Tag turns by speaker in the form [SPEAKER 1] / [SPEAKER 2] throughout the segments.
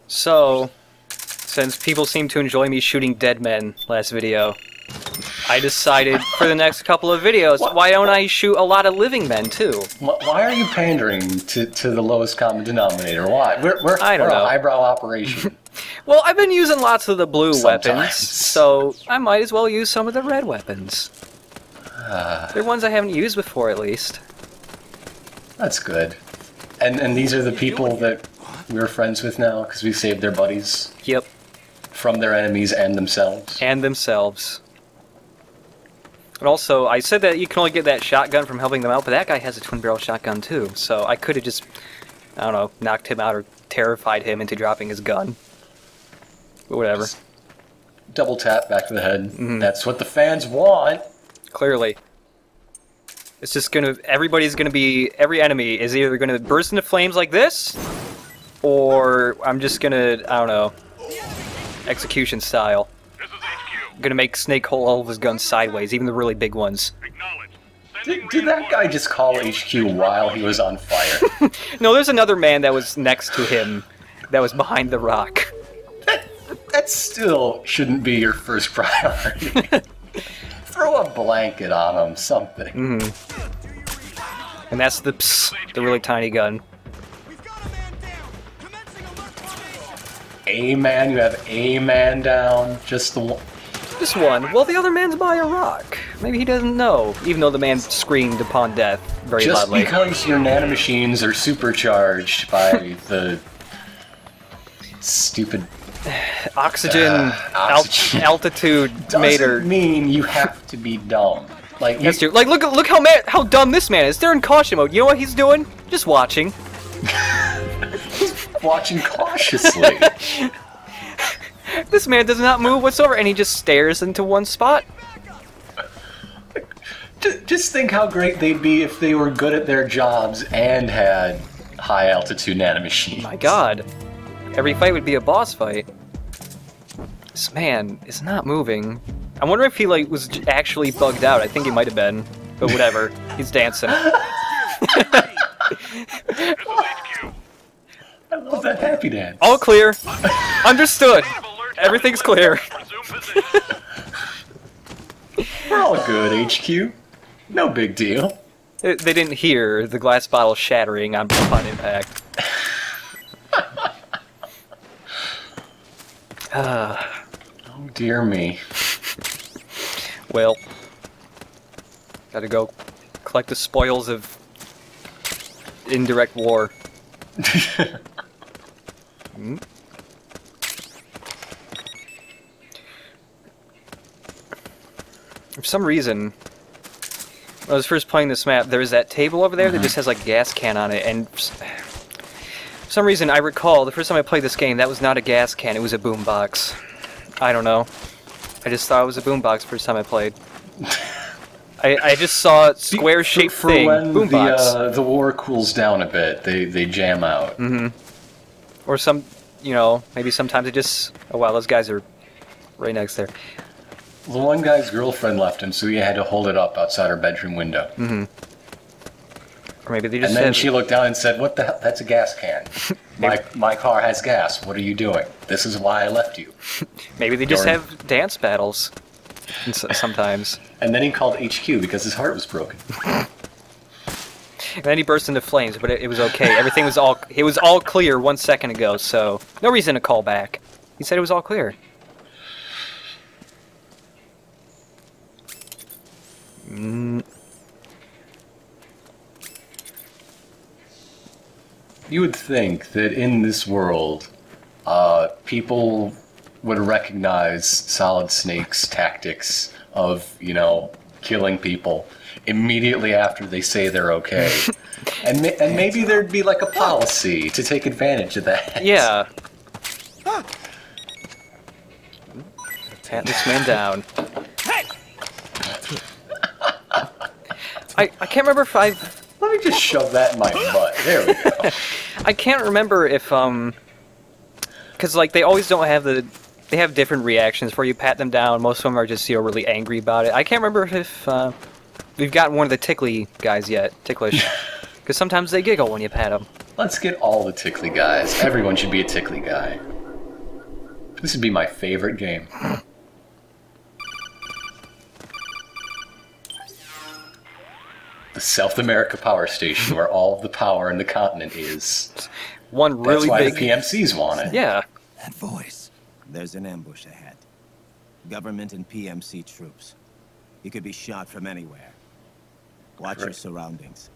[SPEAKER 1] So, since people seem to enjoy me shooting dead men last video, I decided for the next couple of videos, why don't I shoot a lot of living men too?
[SPEAKER 2] Why are you pandering to the lowest common denominator? Why? We're
[SPEAKER 1] I don't know.
[SPEAKER 2] a highbrow operation.
[SPEAKER 1] Well, I've been using lots of the blue
[SPEAKER 2] Sometimes.
[SPEAKER 1] weapons, so I might as well use some of the red weapons. They're ones I haven't used before, at least.
[SPEAKER 2] That's good. And these are the people that we're friends with now, because we saved their buddies.
[SPEAKER 1] Yep.
[SPEAKER 2] From their enemies and themselves.
[SPEAKER 1] And themselves. And also, I said that you can only get that shotgun from helping them out, but that guy has a twin-barrel shotgun too, so I could have just, I don't know, knocked him out or terrified him into dropping his gun. But whatever.
[SPEAKER 2] Just double tap back to the head. That's what the fans want.
[SPEAKER 1] Clearly. It's just gonna, everybody's gonna be, every enemy is either gonna burst into flames like this, or I'm just gonna, I don't know, execution style. I'm gonna make Snake hold all of his guns sideways, even the really big ones.
[SPEAKER 2] Did that guy just call HQ while he was on fire?
[SPEAKER 1] No, there's another man that was next to him that was behind the rock.
[SPEAKER 2] That still shouldn't be your first priority. Throw a blanket on him, something.
[SPEAKER 1] And that's the really tiny gun.
[SPEAKER 2] A man, you have a man down, just the one.
[SPEAKER 1] Just one. Well, the other man's by a rock. Maybe he doesn't know, even though the man screamed upon death very loudly.
[SPEAKER 2] Just because your nanomachines are supercharged by the stupid
[SPEAKER 1] oxygen altitude
[SPEAKER 2] doesn't mean you have to be dumb. Like,
[SPEAKER 1] that's true. Like, look how dumb this man is. They're in caution mode. You know what he's doing? Just watching.
[SPEAKER 2] He's watching cautiously.
[SPEAKER 1] This man does not move whatsoever, and he just stares into one spot.
[SPEAKER 2] Just think how great they'd be if they were good at their jobs and had high-altitude nanomachines.
[SPEAKER 1] My god. Every fight would be a boss fight. This man is not moving. I wonder if he, like, was actually bugged out. I think he might have been. But whatever. He's dancing.
[SPEAKER 2] I love that happy dance.
[SPEAKER 1] All clear. Understood. Everything's clear.
[SPEAKER 2] We're all good, HQ. No big deal.
[SPEAKER 1] They didn't hear the glass bottle shattering upon impact.
[SPEAKER 2] Oh dear me.
[SPEAKER 1] Well, gotta go collect the spoils of indirect war. For some reason, when I was first playing this map, there was that table over there that just has like a gas can on it, and for some reason I recall the first time I played this game, that was not a gas can, it was a boombox. I don't know. I just thought it was a boombox first time I played. I just saw a square-shaped thing, boombox.
[SPEAKER 2] The war cools down a bit, they jam out.
[SPEAKER 1] Or some, you know, maybe sometimes it just, oh wow, those guys are right next there.
[SPEAKER 2] The one guy's girlfriend left him, so he had to hold it up outside her bedroom window.
[SPEAKER 1] Or maybe they just
[SPEAKER 2] and then she looked down and said, "What the hell? That's a gas can. My car has gas. What are you doing? This is why I left you."
[SPEAKER 1] Maybe they just have dance battles sometimes.
[SPEAKER 2] And then he called HQ because his heart was broken.
[SPEAKER 1] And then he burst into flames, but it was okay. Everything was all clear 1 second ago, so no reason to call back. He said it was all clear.
[SPEAKER 2] You would think that in this world, people would recognize Solid Snake's tactics of, you know, killing people immediately after they say they're okay. and maybe there'd be like a policy to take advantage of that.
[SPEAKER 1] Yeah. Pat this man down. I can't remember if I've...
[SPEAKER 2] Let me just shove that in my butt. There we go.
[SPEAKER 1] I can't remember if, because, like, they always don't have the... They have different reactions for you pat them down. Most of them are just, you know, really angry about it. I can't remember if we've gotten one of the tickly guys yet. Ticklish. Because sometimes they giggle when you pat them.
[SPEAKER 2] Let's get all the tickly guys. Everyone should be a tickly guy. This would be my favorite game. The South America power station, where all of the power in the continent is.
[SPEAKER 1] One really
[SPEAKER 2] That's why
[SPEAKER 1] big...
[SPEAKER 2] the PMCs want it.
[SPEAKER 1] Yeah.
[SPEAKER 3] That voice. There's an ambush ahead. Government and PMC troops. You could be shot from anywhere. Watch your surroundings.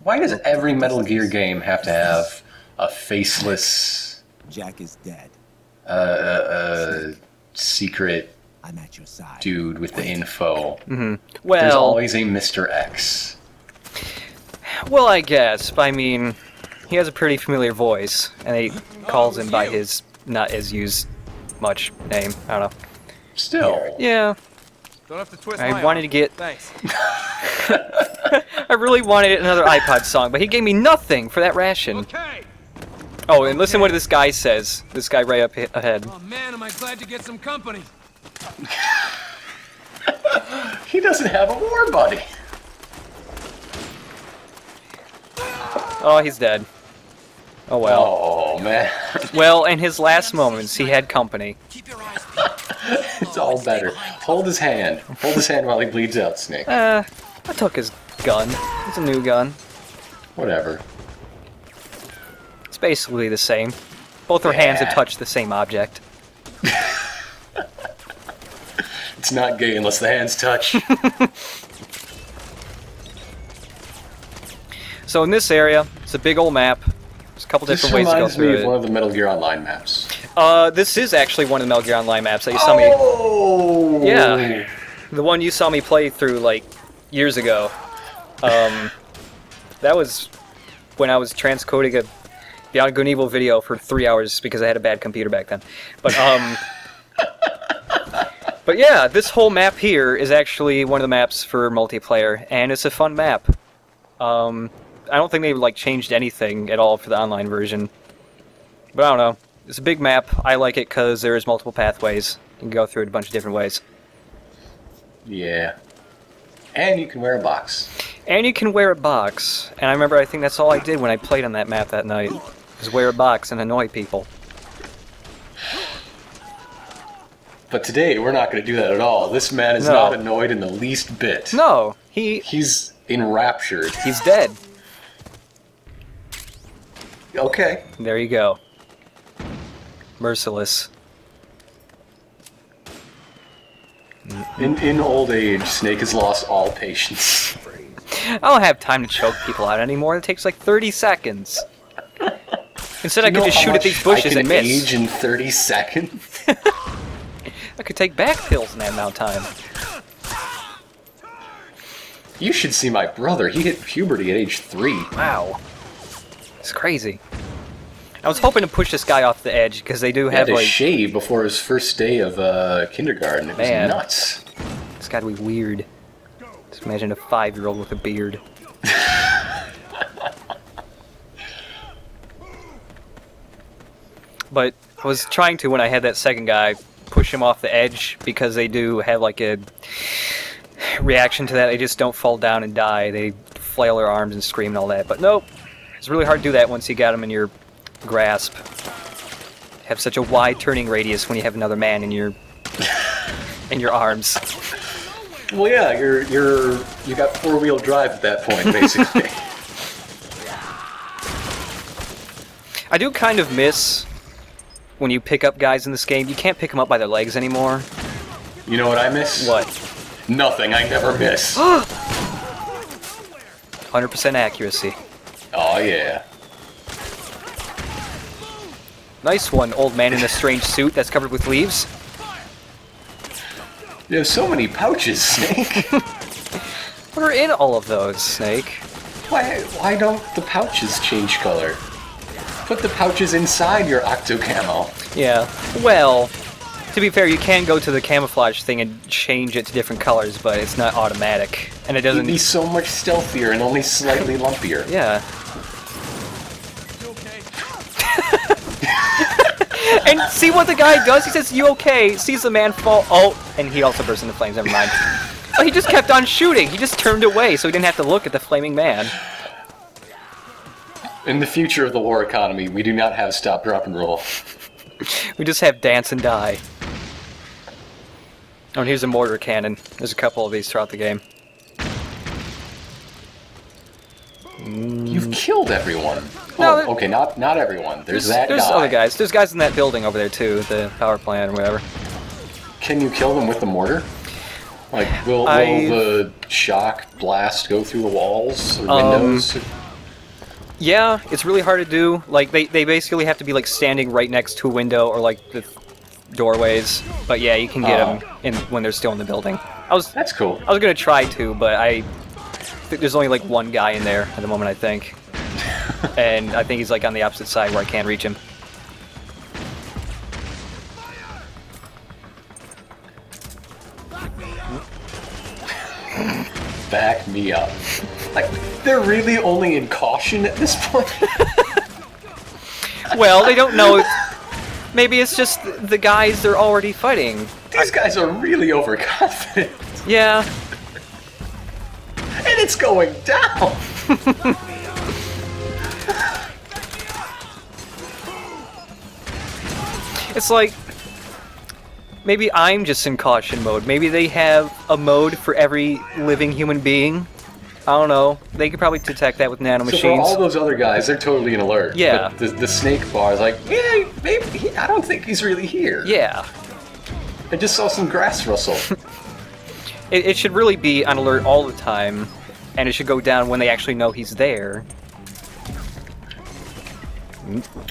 [SPEAKER 2] Why does every Metal Gear game have to have a faceless...
[SPEAKER 3] Jack is dead.
[SPEAKER 2] Secret
[SPEAKER 3] I'm at your side.
[SPEAKER 2] dude with the info?
[SPEAKER 1] Mm-hmm.
[SPEAKER 2] There's
[SPEAKER 1] Well...
[SPEAKER 2] always a Mr. X.
[SPEAKER 1] Well, I guess. I mean, he has a pretty familiar voice, and he calls him by his not as used much name. I don't know.
[SPEAKER 2] Still.
[SPEAKER 1] Yeah.
[SPEAKER 4] Don't have to twist
[SPEAKER 1] I
[SPEAKER 4] my
[SPEAKER 1] wanted
[SPEAKER 4] arm.
[SPEAKER 1] to get...
[SPEAKER 4] Thanks.
[SPEAKER 1] I really wanted another iPod song, but he gave me nothing for that ration.
[SPEAKER 4] Okay.
[SPEAKER 1] Oh, and listen what this guy says. This guy right up ahead.
[SPEAKER 4] Oh man, am I glad to get some company.
[SPEAKER 2] He doesn't have a war buddy.
[SPEAKER 1] Oh, he's dead. Oh well.
[SPEAKER 2] Oh, man.
[SPEAKER 1] Well, in his last moments, he had company.
[SPEAKER 4] Keep your eyes peeled.
[SPEAKER 2] It's all better. Hold his hand. Hold his hand while he bleeds out, Snake.
[SPEAKER 1] I took his gun. It's a new gun.
[SPEAKER 2] Whatever.
[SPEAKER 1] It's basically the same. Both our hands have
[SPEAKER 2] Yeah.
[SPEAKER 1] touched the same object.
[SPEAKER 2] It's not gay unless the hands touch.
[SPEAKER 1] So in this area, it's a big old map. There's a couple
[SPEAKER 2] This
[SPEAKER 1] different ways to go
[SPEAKER 2] reminds me
[SPEAKER 1] through
[SPEAKER 2] of one
[SPEAKER 1] it.
[SPEAKER 2] of the Metal Gear Online maps.
[SPEAKER 1] This is actually one of the Metal Gear Online maps that you saw me...
[SPEAKER 2] Oh!
[SPEAKER 1] Yeah. The one you saw me play through, like, years ago. That was when I was transcoding a Beyond Good and Evil video for 3 hours because I had a bad computer back then. But, but yeah, this whole map here is actually one of the maps for multiplayer, and it's a fun map. I don't think they've, like, changed anything at all for the online version. But I don't know. It's a big map. I like it because there is multiple pathways. You can go through it a bunch of different ways.
[SPEAKER 2] Yeah. And you can wear a box.
[SPEAKER 1] And you can wear a box. And I remember I think that's all I did when I played on that map that night. Was wear a box and annoy people.
[SPEAKER 2] But today, we're not going to do that at all. This man is
[SPEAKER 1] No.
[SPEAKER 2] not annoyed in the least bit.
[SPEAKER 1] No,
[SPEAKER 2] He's enraptured.
[SPEAKER 1] he's dead.
[SPEAKER 2] Okay.
[SPEAKER 1] There you go. Merciless.
[SPEAKER 2] In old age, Snake has lost all patience.
[SPEAKER 1] I don't have time to choke people out anymore. It takes like 30 seconds. Instead, I could just shoot at these bushes and miss.
[SPEAKER 2] Age in 30 seconds.
[SPEAKER 1] I could take back pills in that amount of time.
[SPEAKER 2] You should see my brother. He hit puberty at age 3.
[SPEAKER 1] Wow. It's crazy. I was hoping to push this guy off the edge because they do
[SPEAKER 2] He had
[SPEAKER 1] have
[SPEAKER 2] to
[SPEAKER 1] like...
[SPEAKER 2] shave before his first day of kindergarten. It was
[SPEAKER 1] Man.
[SPEAKER 2] nuts.
[SPEAKER 1] It's gotta be weird. Just imagine a 5-year-old with a beard. But I was trying to, when I had that second guy, push him off the edge because they do have like a reaction to that. They just don't fall down and die. They flail their arms and scream and all that. But nope. It's really hard to do that once you got them in your grasp. Have such a wide turning radius when you have another man in your arms.
[SPEAKER 2] Well, yeah, you got 4-wheel drive at that point, basically.
[SPEAKER 1] I do kind of miss when you pick up guys in this game. You can't pick them up by their legs anymore.
[SPEAKER 2] You know what I miss?
[SPEAKER 1] What?
[SPEAKER 2] Nothing. I never miss.
[SPEAKER 1] 100% accuracy.
[SPEAKER 2] Oh, yeah.
[SPEAKER 1] Nice one, old man in a strange suit that's covered with leaves.
[SPEAKER 2] You have so many pouches, Snake.
[SPEAKER 1] What are in all of those, Snake?
[SPEAKER 2] Why don't the pouches change color? Put the pouches inside your octo camo.
[SPEAKER 1] Yeah, well, to be fair, you can go to the camouflage thing and change it to different colors, but it's not automatic. And it
[SPEAKER 2] It'd
[SPEAKER 1] doesn't...
[SPEAKER 2] be so much stealthier and only slightly lumpier.
[SPEAKER 1] Yeah.
[SPEAKER 4] You okay?
[SPEAKER 1] And see what the guy does? He says, "You okay?" Sees the man fall. Oh, and he also bursts into flames. Never mind. So he just kept on shooting. He just turned away so he didn't have to look at the flaming man.
[SPEAKER 2] In the future of the war economy, we do not have stop, drop, and roll.
[SPEAKER 1] We just have dance and die. Oh, and here's a mortar cannon. There's a couple of these throughout the game.
[SPEAKER 2] You've killed everyone.
[SPEAKER 1] No,
[SPEAKER 2] oh, okay, not everyone. There's that guy.
[SPEAKER 1] There's other guys. There's guys in that building over there too, the power plant or whatever.
[SPEAKER 2] Can you kill them with the mortar? Like, will the shock blast go through the walls or windows?
[SPEAKER 1] Yeah, it's really hard to do. Like, they basically have to be, like, standing right next to a window or, like, the doorways. But, yeah, you can get them when they're still in the building.
[SPEAKER 2] That's cool.
[SPEAKER 1] I was going to try to, but there's only, like, one guy in there at the moment, I think. And I think he's, like, on the opposite side where I can't reach him.
[SPEAKER 2] Back me up. Like, they're really only in caution at this point?
[SPEAKER 1] Well, they don't know. Maybe it's just the guys they're already fighting.
[SPEAKER 2] These guys are really overconfident.
[SPEAKER 1] Yeah.
[SPEAKER 2] And it's going down!
[SPEAKER 1] It's like, maybe I'm just in caution mode. Maybe they have a mode for every living human being. I don't know. They could probably detect that with nanomachines.
[SPEAKER 2] So for all those other guys, they're totally in alert.
[SPEAKER 1] Yeah.
[SPEAKER 2] But the snake bar is like, yeah, maybe I don't think he's really here.
[SPEAKER 1] Yeah.
[SPEAKER 2] I just saw some grass rustle.
[SPEAKER 1] It should really be on alert all the time, and it should go down when they actually know he's there.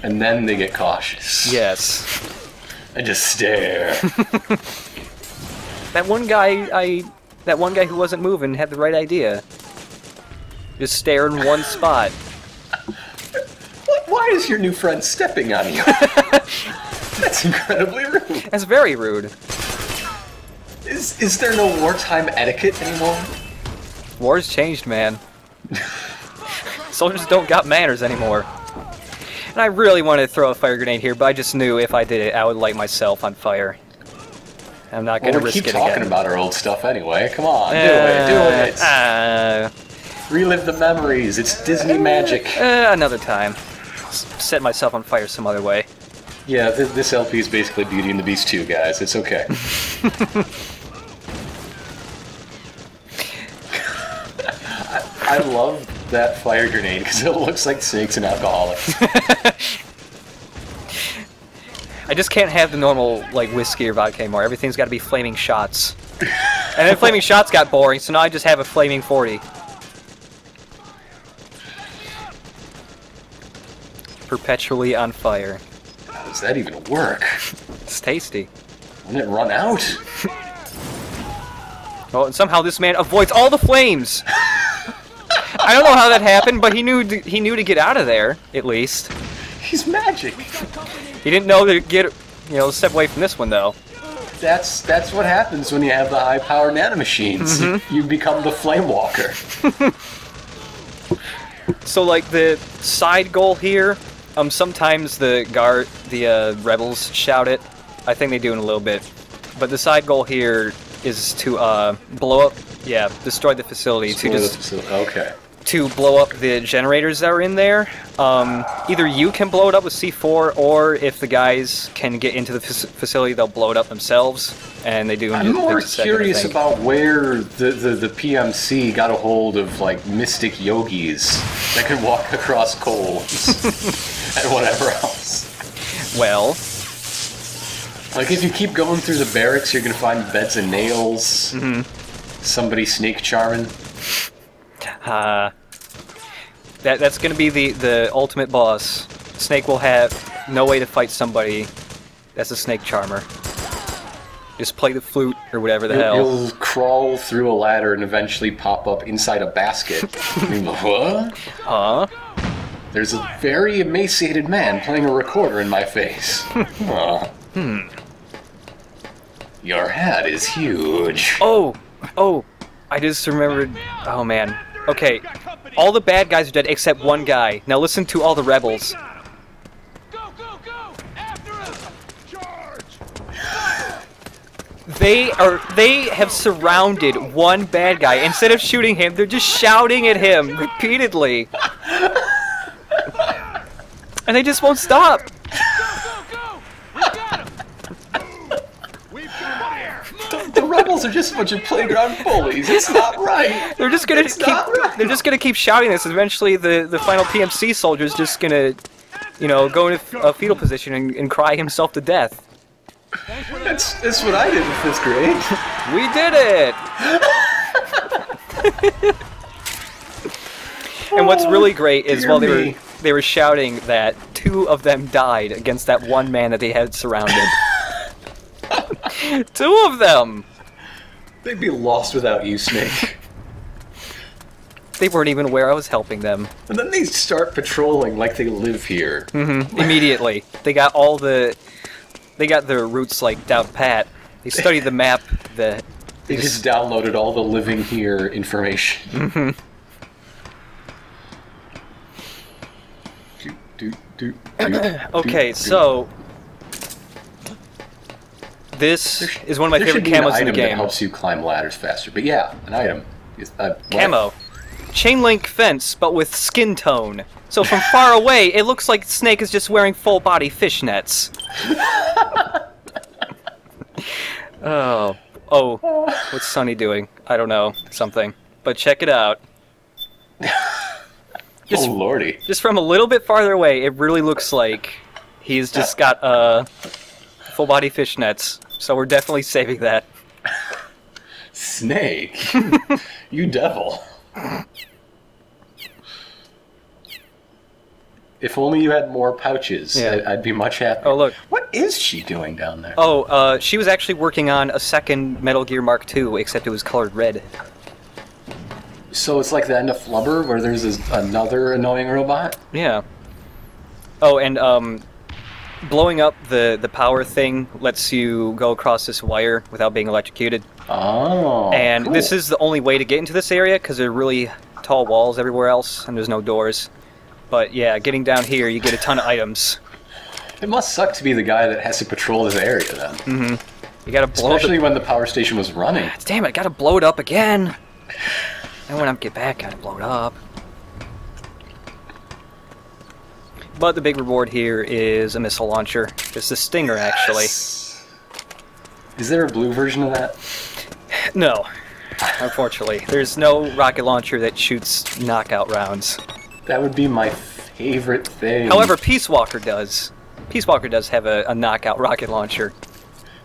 [SPEAKER 2] And then they get cautious.
[SPEAKER 1] Yes.
[SPEAKER 2] And just stare.
[SPEAKER 1] That one guy who wasn't moving had the right idea. Just stare in one spot.
[SPEAKER 2] Why is your new friend stepping on you? That's incredibly rude.
[SPEAKER 1] That's very rude.
[SPEAKER 2] Is there no wartime etiquette anymore?
[SPEAKER 1] War's changed, man. Soldiers don't got manners anymore. And I really wanted to throw a fire grenade here, but I just knew if I did it, I would light myself on fire. I'm not going to risk it again.
[SPEAKER 2] We keep talking about our old stuff anyway. Come on, do it. Relive the memories. It's Disney magic.
[SPEAKER 1] Another time. Set myself on fire some other way.
[SPEAKER 2] Yeah, this LP is basically Beauty and the Beast 2, guys. It's okay. I love that fire grenade because it looks like Snake's an alcoholic.
[SPEAKER 1] I just can't have the normal, like, whiskey or vodka anymore. Everything's got to be flaming shots. And then flaming shots got boring, so now I just have a flaming 40. Perpetually on fire.
[SPEAKER 2] How does that even work?
[SPEAKER 1] It's tasty.
[SPEAKER 2] Wouldn't it run out?
[SPEAKER 1] Oh, and somehow this man avoids all the flames! I don't know how that happened, but he knew to get out of there, at least.
[SPEAKER 2] He's magic!
[SPEAKER 1] He didn't know to get, step away from this one, though.
[SPEAKER 2] That's what happens when you have the high-power nanomachines. Mm-hmm. You become the Flame Walker.
[SPEAKER 1] So, like, the side goal here, sometimes the rebels shout it. I think they do in a little bit. But the side goal here is to blow up, destroy the facility.
[SPEAKER 2] Okay.
[SPEAKER 1] To blow up the generators that are in there. Either you can blow it up with C4, or if the guys can get into the facility, they'll blow it up themselves. And they do.
[SPEAKER 2] I'm more curious about where the PMC got a hold of, like, mystic yogis that can walk across coals and whatever else.
[SPEAKER 1] Well,
[SPEAKER 2] like, if you keep going through the barracks, you're gonna find beds of nails. Mm-hmm. Somebody snake charming.
[SPEAKER 1] That's gonna be the ultimate boss. Snake will have no way to fight somebody that's a snake charmer. Just play the flute or whatever the hell.
[SPEAKER 2] You'll crawl through a ladder and eventually pop up inside a basket. What?
[SPEAKER 1] Huh?
[SPEAKER 2] There's a very emaciated man playing a recorder in my face. Your hat is huge.
[SPEAKER 1] Oh, I just remembered. Oh man. Okay, all the bad guys are dead except one guy. Now listen to all the rebels.
[SPEAKER 4] Go! After him! Charge!
[SPEAKER 1] They have surrounded one bad guy. Instead of shooting him, they're just shouting at him repeatedly. And they just won't stop.
[SPEAKER 4] Go, go, go! We got him! We've got fire!
[SPEAKER 2] The rebels are just a bunch of playground bullies. It's not right.
[SPEAKER 1] They're just gonna
[SPEAKER 2] It's
[SPEAKER 1] keep.
[SPEAKER 2] not right.
[SPEAKER 1] They're just gonna keep shouting this. Eventually, the final PMC soldier's just gonna, you know, go into a fetal position and cry himself to death.
[SPEAKER 2] That's what I did in 5th grade.
[SPEAKER 1] We did it. And what's really great is
[SPEAKER 2] Dear
[SPEAKER 1] while
[SPEAKER 2] me.
[SPEAKER 1] they were shouting that 2 of them died against that one man that they had surrounded. 2 of them.
[SPEAKER 2] They'd be lost without you, Snake.
[SPEAKER 1] They weren't even aware I was helping them.
[SPEAKER 2] And then they start patrolling like they live here.
[SPEAKER 1] Immediately, they got their roots like down pat. They studied the map. They
[SPEAKER 2] just downloaded all the living here information.
[SPEAKER 1] Okay, so this is one of my favorite camos in the
[SPEAKER 2] That
[SPEAKER 1] game.
[SPEAKER 2] helps you climb ladders faster. But yeah, an item. What?
[SPEAKER 1] Camo. Chain link fence, but with skin tone. So from far away, it looks like Snake is just wearing full body fishnets. Oh, what's Sonny doing? I don't know, something. But check it out.
[SPEAKER 2] Oh lordy!
[SPEAKER 1] Just from a little bit farther away, it really looks like he's just got full body fishnets. So we're definitely saving that.
[SPEAKER 2] Snake, you devil! If only you had more pouches,
[SPEAKER 1] Yeah.
[SPEAKER 2] I'd be much happier.
[SPEAKER 1] Oh look.
[SPEAKER 2] What is she doing down there?
[SPEAKER 1] Oh, she was actually working on a second Metal Gear Mark II, except it was colored red.
[SPEAKER 2] So it's like the end of Flubber, where there's another annoying robot?
[SPEAKER 1] Yeah. Oh, and blowing up the power thing lets you go across this wire without being electrocuted.
[SPEAKER 2] Oh,
[SPEAKER 1] And
[SPEAKER 2] cool.
[SPEAKER 1] this is the only way to get into this area, because there are really tall walls everywhere else, and there's no doors. But yeah, getting down here, you get a ton of items.
[SPEAKER 2] It must suck to be the guy that has to patrol this area, then.
[SPEAKER 1] You gotta blow
[SPEAKER 2] Especially
[SPEAKER 1] it.
[SPEAKER 2] when the power station was running.
[SPEAKER 1] Damn it, gotta blow it up again! And when I get back, gotta blow it up. But the big reward here is a missile launcher. It's the Stinger, actually.
[SPEAKER 2] Is there a blue version of that?
[SPEAKER 1] No, unfortunately. There's no rocket launcher that shoots knockout rounds.
[SPEAKER 2] That would be my favorite thing.
[SPEAKER 1] However, Peace Walker does. Peace Walker does have a knockout rocket launcher.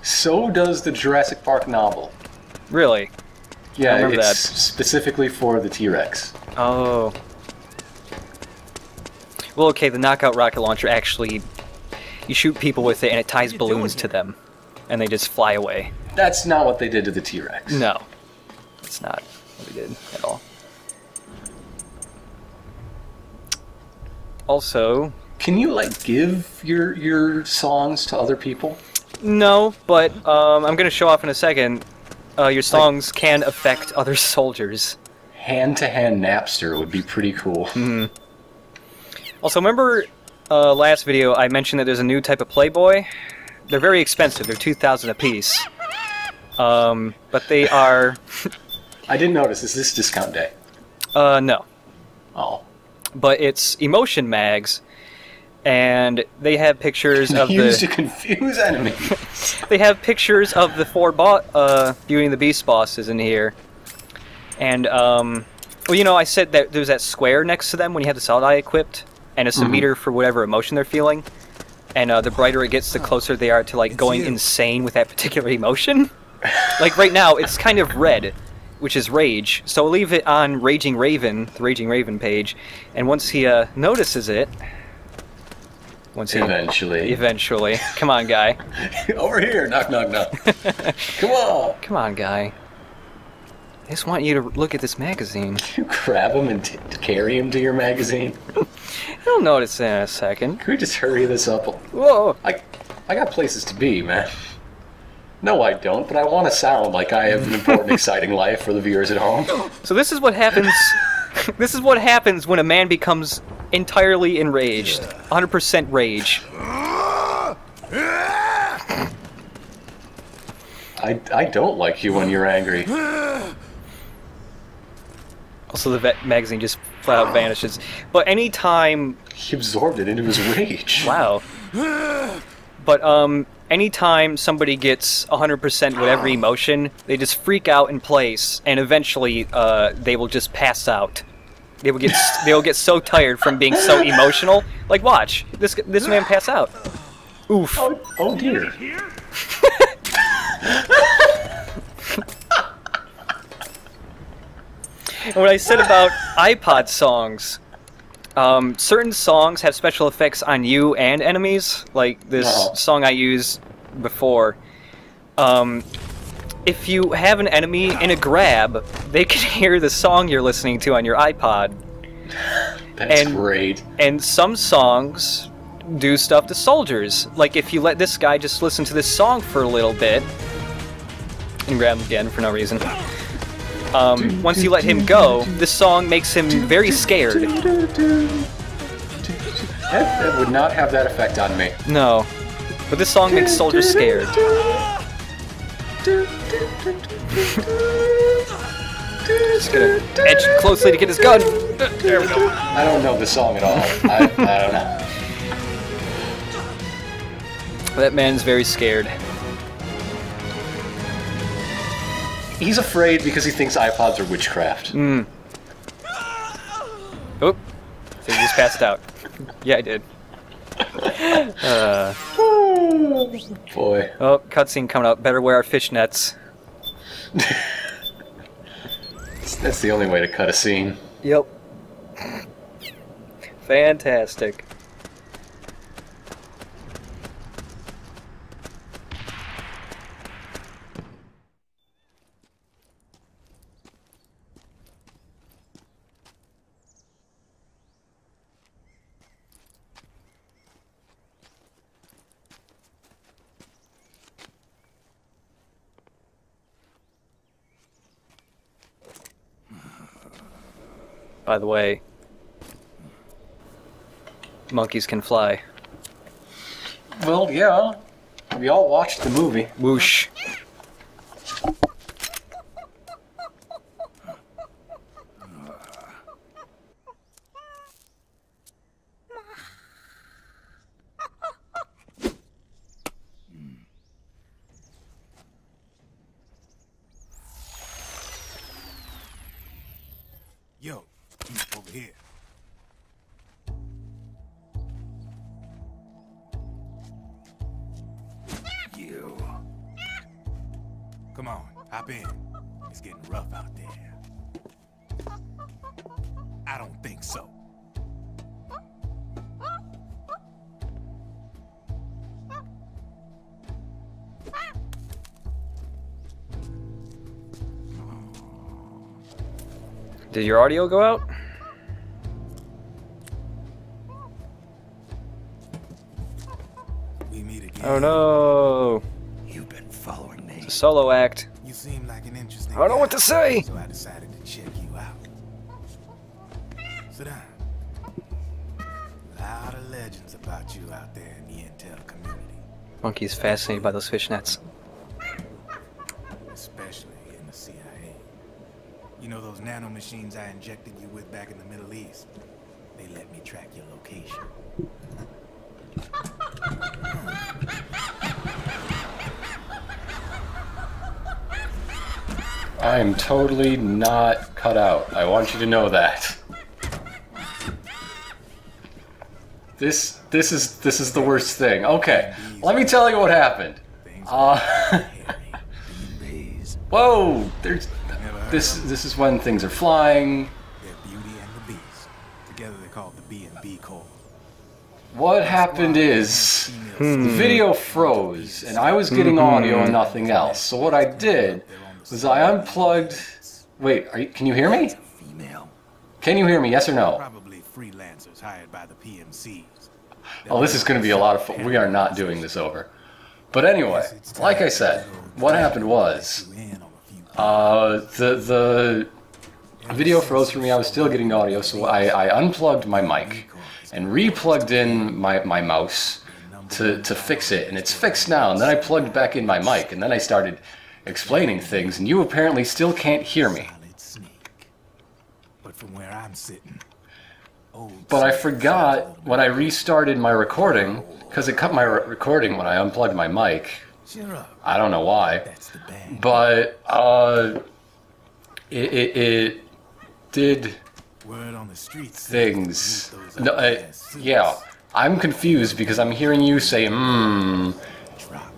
[SPEAKER 2] So does the Jurassic Park novel.
[SPEAKER 1] Really?
[SPEAKER 2] Yeah,
[SPEAKER 1] remember
[SPEAKER 2] it's
[SPEAKER 1] that.
[SPEAKER 2] specifically for the T-Rex.
[SPEAKER 1] Oh. Well, okay, the knockout rocket launcher actually, you shoot people with it and it ties balloons to them. And they just fly away.
[SPEAKER 2] That's not what they did to the T-Rex.
[SPEAKER 1] No. It's not what we did at all. Also...
[SPEAKER 2] Can you, like, give your songs to other people?
[SPEAKER 1] No, but I'm going to show off in a second. Your songs can affect other soldiers.
[SPEAKER 2] Hand-to-hand Napster would be pretty cool.
[SPEAKER 1] Also, remember last video I mentioned that there's a new type of Playboy? They're very expensive. They're $2,000 a piece. But they are...
[SPEAKER 2] I didn't notice. Is this discount day?
[SPEAKER 1] No.
[SPEAKER 2] Oh.
[SPEAKER 1] But it's emotion mags, and they have pictures of
[SPEAKER 2] Used to
[SPEAKER 1] the...
[SPEAKER 2] confuse enemies.
[SPEAKER 1] They have pictures of the 4 Beauty and the Beast bosses in here. And, well, you know, I said that there's that square next to them when you have the solid eye equipped, and it's a meter for whatever emotion they're feeling. And the brighter it gets, the closer they are to, like, going insane with that particular emotion. Like, right now, it's kind of red, which is rage. So I'll leave it on Raging Raven, the Raging Raven page, and once he notices it... Eventually. Come on, guy.
[SPEAKER 2] Over here. Knock, knock, knock. Come on.
[SPEAKER 1] Come on, guy. I just want you to look at this magazine.
[SPEAKER 2] You grab him and carry him to your magazine.
[SPEAKER 1] You'll notice in a second.
[SPEAKER 2] Can we just hurry this up?
[SPEAKER 1] Whoa!
[SPEAKER 2] I got places to be, man. No, I don't, but I want to sound like I have an important, exciting life for the viewers at home.
[SPEAKER 1] So this is what happens... this is what happens when a man becomes entirely enraged. 100% rage.
[SPEAKER 2] I don't like you when you're angry.
[SPEAKER 1] Also, the magazine just flat out vanishes. But anytime...
[SPEAKER 2] He absorbed it into his rage.
[SPEAKER 1] Wow. But, anytime somebody gets 100% with every emotion, they just freak out in place, and eventually, they will just pass out. They'll get so tired from being so emotional. Like, watch. This man pass out. Oof.
[SPEAKER 2] Oh dear.
[SPEAKER 1] And what I said about iPod songs, certain songs have special effects on you and enemies, like this song I used before. If you have an enemy in a grab, they can hear the song you're listening to on your iPod.
[SPEAKER 2] That's great.
[SPEAKER 1] And some songs do stuff to soldiers. Like if you let this guy just listen to this song for a little bit, and grab him again for no reason. Once you let him go, this song makes him very scared.
[SPEAKER 2] That would not have that effect on me.
[SPEAKER 1] No. But this song makes soldiers scared. Just gonna edge closely to get his gun. There we go.
[SPEAKER 2] I don't know the song at all. I don't know.
[SPEAKER 1] That man's very scared.
[SPEAKER 2] He's afraid because he thinks iPods are witchcraft.
[SPEAKER 1] Oh, so he just passed out. Yeah, I did.
[SPEAKER 2] Boy.
[SPEAKER 1] Oh, cutscene coming up. Better wear our fishnets.
[SPEAKER 2] That's the only way to cut a scene.
[SPEAKER 1] Yep. Fantastic. By the way, monkeys can fly.
[SPEAKER 2] Well, yeah. We all watched the movie.
[SPEAKER 1] Whoosh.
[SPEAKER 4] Yo, over here. You. Come on, hop in. It's getting rough out there. I don't think so.
[SPEAKER 1] Did your audio go out?
[SPEAKER 4] We meet again.
[SPEAKER 1] Oh no!
[SPEAKER 3] You've been following me.
[SPEAKER 1] It's a solo act.
[SPEAKER 4] You seem like an interesting
[SPEAKER 1] I don't know what
[SPEAKER 4] guy,
[SPEAKER 1] to say!
[SPEAKER 4] so I decided to check you out. Sit down. A lot of legends about you out there in the intel community.
[SPEAKER 1] Monkey's fascinated by those fishnets.
[SPEAKER 4] Especially in the CIA. You know those nanomachines I injected you with back in the Middle East? They let me track your location.
[SPEAKER 2] I am totally not cut out. I want you to know that. This is the worst thing. Okay, let me tell you what happened. Whoa! This is when things are flying.
[SPEAKER 4] They're Beauty and the Beast. Together they're called the B&B Corps.
[SPEAKER 2] What happened is the video froze, and I was getting audio and nothing else. So what I did was I unplugged. Wait, can you hear me?
[SPEAKER 3] Female.
[SPEAKER 2] Can you hear me? Yes or no?
[SPEAKER 4] Probably freelancers hired by the PMCs.
[SPEAKER 2] Oh, this is going to be a lot of fun. We are not doing this over. But anyway, like I said, what happened was the video froze for me. I was still getting audio, so I unplugged my mic and re-plugged in my mouse to fix it, and it's fixed now. And then I plugged back in my mic, and then I started explaining things, and you apparently still can't hear me.
[SPEAKER 4] But from where I'm sitting,
[SPEAKER 2] But I forgot when I restarted my recording, because it cut my recording when I unplugged my mic. I don't know why. But, it did things. No, yeah, I'm confused because I'm hearing you say, and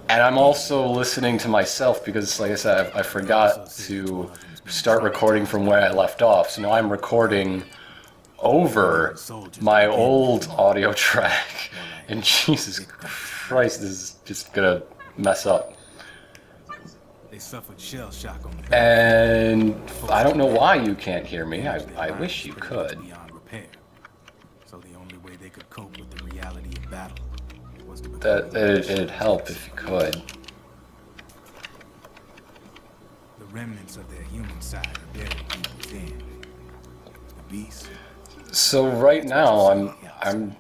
[SPEAKER 2] I'm also listening to myself because, like I said, I forgot to start recording from where I left off. So now I'm recording over my old audio track, and Jesus Christ, this is just gonna mess up. And I don't know why you can't hear me. I wish you could. It'd help if you could.
[SPEAKER 4] The remnants of their human side are buried deep within. The beast.
[SPEAKER 2] So right now I'm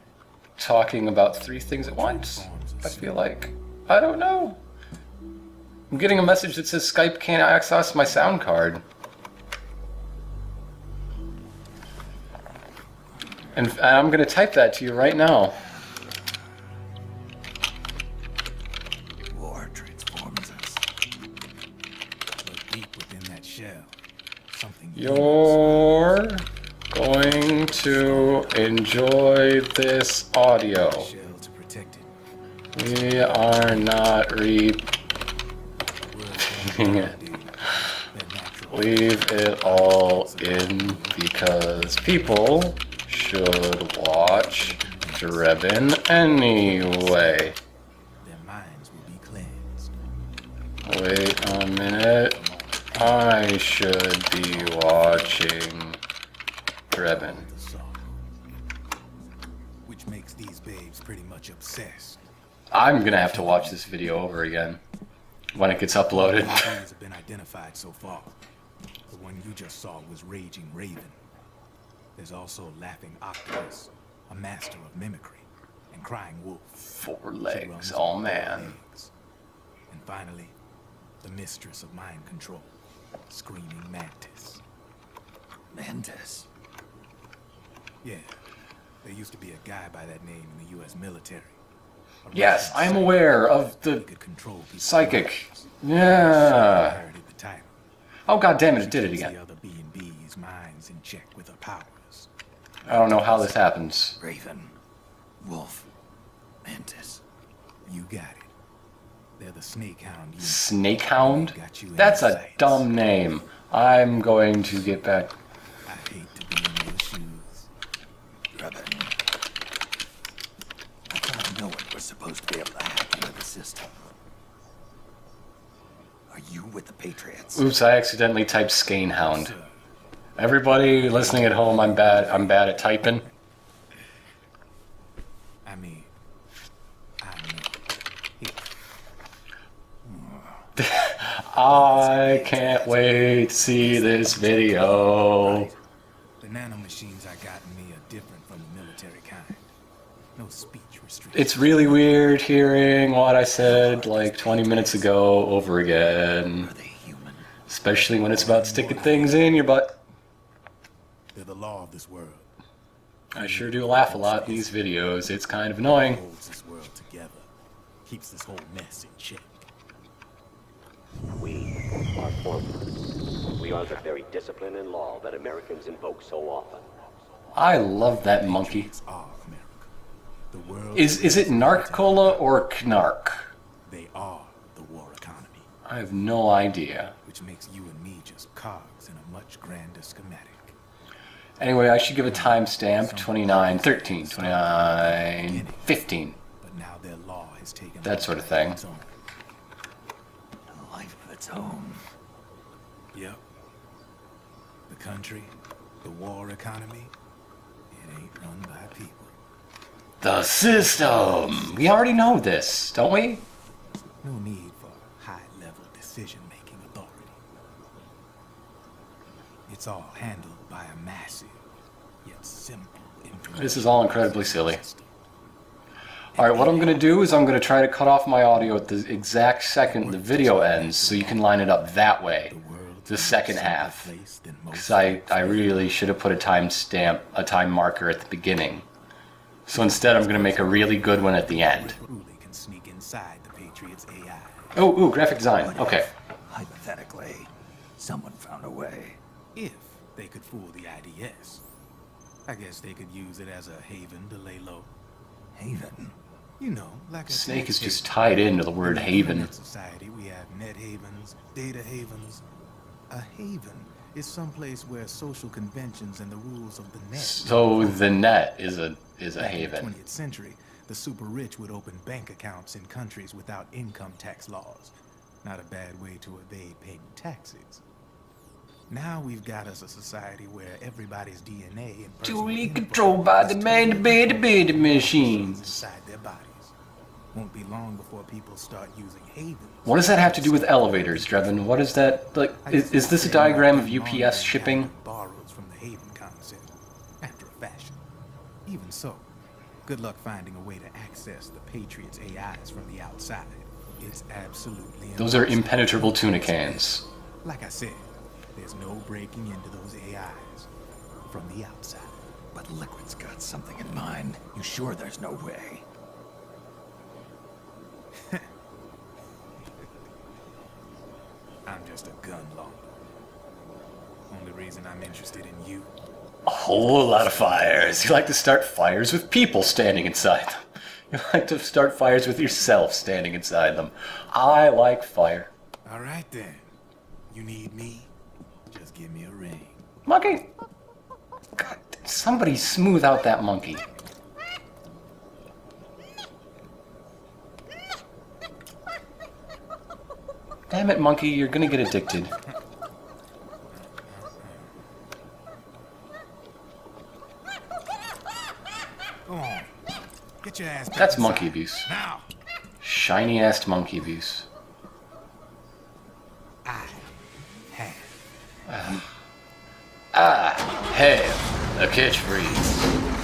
[SPEAKER 2] talking about 3 things at once. I feel like I don't know. I'm getting a message that says Skype can't access my sound card. And I'm gonna type that to you right now.
[SPEAKER 4] War transforms us. But deep within that shell, something.
[SPEAKER 2] You're going to enjoy this audio. We are not repeating it. Leave it all in because people should watch Drebin anyway.
[SPEAKER 4] Their minds will be cleansed.
[SPEAKER 2] Wait a minute. I should be watching Drebin.
[SPEAKER 4] Which makes these babes pretty much obsessed.
[SPEAKER 2] I'm gonna have to watch this video over again when it gets uploaded.
[SPEAKER 4] Have been identified so far. The one you just saw was Raging Raven. There's also Laughing Octopus, a master of mimicry, and Crying Wolf.
[SPEAKER 2] 4 legs, oh man.
[SPEAKER 4] And finally, the mistress of mind control, Screaming Mantis. Mantis? Yeah, there used to be a guy by that name in the U.S. military.
[SPEAKER 2] Yes, I'm aware of the psychic. Yeah. Oh god damn it! It did it again. I don't know how this happens.
[SPEAKER 4] Raven, Wolf, Mantis. You got it. They're the Snake Hound.
[SPEAKER 2] Snake Hound? That's a dumb name. I'm going to get back.
[SPEAKER 4] I hate to be in your shoes. Drebin. I thought no one was supposed to be able to hack into the system. Are you with the Patriots?
[SPEAKER 2] Oops, I accidentally typed Skane Hound. Everybody listening at home, I'm bad at typing. I can't wait to see this video.
[SPEAKER 4] The nanomachines I got in me are different from the military kind. No speech restrictions.
[SPEAKER 2] It's really weird hearing what I said like 20 minutes ago over again. Especially when it's about sticking things in your butt.
[SPEAKER 4] They're the law of this world.
[SPEAKER 2] I sure do laugh a lot in these videos. It's kind of annoying.
[SPEAKER 4] Holds this world together. Keeps this whole mess in check.
[SPEAKER 5] We are foreigners. We are the very discipline and law that Americans invoke so often.
[SPEAKER 2] I love that monkey.
[SPEAKER 4] Are America. The world
[SPEAKER 2] Is it Narc Cola or Knark?
[SPEAKER 4] They are the war economy.
[SPEAKER 2] I have no idea.
[SPEAKER 4] Which makes you and me just cogs in a much grander schematic.
[SPEAKER 2] Anyway, I should give a timestamp 29, 13, 29, 15.
[SPEAKER 4] But now their law has taken
[SPEAKER 2] that sort of thing.
[SPEAKER 4] A life of its own. Yep. The country, the war economy, it ain't run by people.
[SPEAKER 2] The system! We already know this, don't we?
[SPEAKER 4] No need for high-level decision-making authority. It's all handled by a massive, yet simple information.
[SPEAKER 2] This is all incredibly silly. Alright, what I'm going to do is I'm going to try to cut off my audio at the exact second the video ends so you can line it up that way. the second half.
[SPEAKER 4] Place than
[SPEAKER 2] Because
[SPEAKER 4] most
[SPEAKER 2] I really should have put a time marker at the beginning. So instead, I'm going to make a really good one at the end.
[SPEAKER 4] truly can sneak inside the Patriots' AI.
[SPEAKER 2] Oh, ooh, graphic design.
[SPEAKER 6] What
[SPEAKER 2] Okay.
[SPEAKER 6] if, hypothetically, someone found a way?
[SPEAKER 4] If they could fool the IDS, I guess they could use it as a haven to lay low.
[SPEAKER 6] Haven?
[SPEAKER 4] You know, like a
[SPEAKER 2] Snake is
[SPEAKER 4] tax
[SPEAKER 2] just
[SPEAKER 4] haven.
[SPEAKER 2] tied into the word
[SPEAKER 4] In the
[SPEAKER 2] haven.
[SPEAKER 4] internet society, we have net havens, data havens. A haven is someplace where social conventions and the rules of the net.
[SPEAKER 2] So the net is a
[SPEAKER 4] Back in the
[SPEAKER 2] haven.
[SPEAKER 4] 20th century, the super rich would open bank accounts in countries without income tax laws. Not a bad way to evade paying taxes. Now we've got us a society where everybody's DNA and personal
[SPEAKER 2] Totally
[SPEAKER 4] info
[SPEAKER 2] controlled by
[SPEAKER 4] is
[SPEAKER 2] the
[SPEAKER 4] totally
[SPEAKER 2] man-to-bed machines.
[SPEAKER 4] inside their bodies. Won't be long before people start using havens.
[SPEAKER 2] What does that have to do with elevators, Drebin? What is that? Like, is this a diagram of UPS shipping?
[SPEAKER 4] Borrows from the haven concept, after a fashion. Even so, good luck finding a way to access the Patriots' AIs from the outside. It's absolutely
[SPEAKER 2] Those are
[SPEAKER 4] impossible.
[SPEAKER 2] impenetrable tuna cans.
[SPEAKER 4] Like I said, there's no breaking into those AIs from the outside.
[SPEAKER 6] But Liquid's got something in mind. You sure there's no way?
[SPEAKER 4] I'm just a gun launder. Only reason I'm interested in you.
[SPEAKER 2] A whole lot of fires. You like to start fires with people standing inside them. You like to start fires with yourself standing inside them. I like fire.
[SPEAKER 4] All right then. You need me? Just give me a ring.
[SPEAKER 2] Monkey! God, somebody smooth out that monkey. Damn it, monkey, you're gonna get addicted.
[SPEAKER 4] Go on. Get your ass back
[SPEAKER 2] That's
[SPEAKER 4] inside.
[SPEAKER 2] monkey abuse.
[SPEAKER 4] Now.
[SPEAKER 2] Shiny-ass monkey abuse.
[SPEAKER 4] I have
[SPEAKER 2] I have a catchphrase.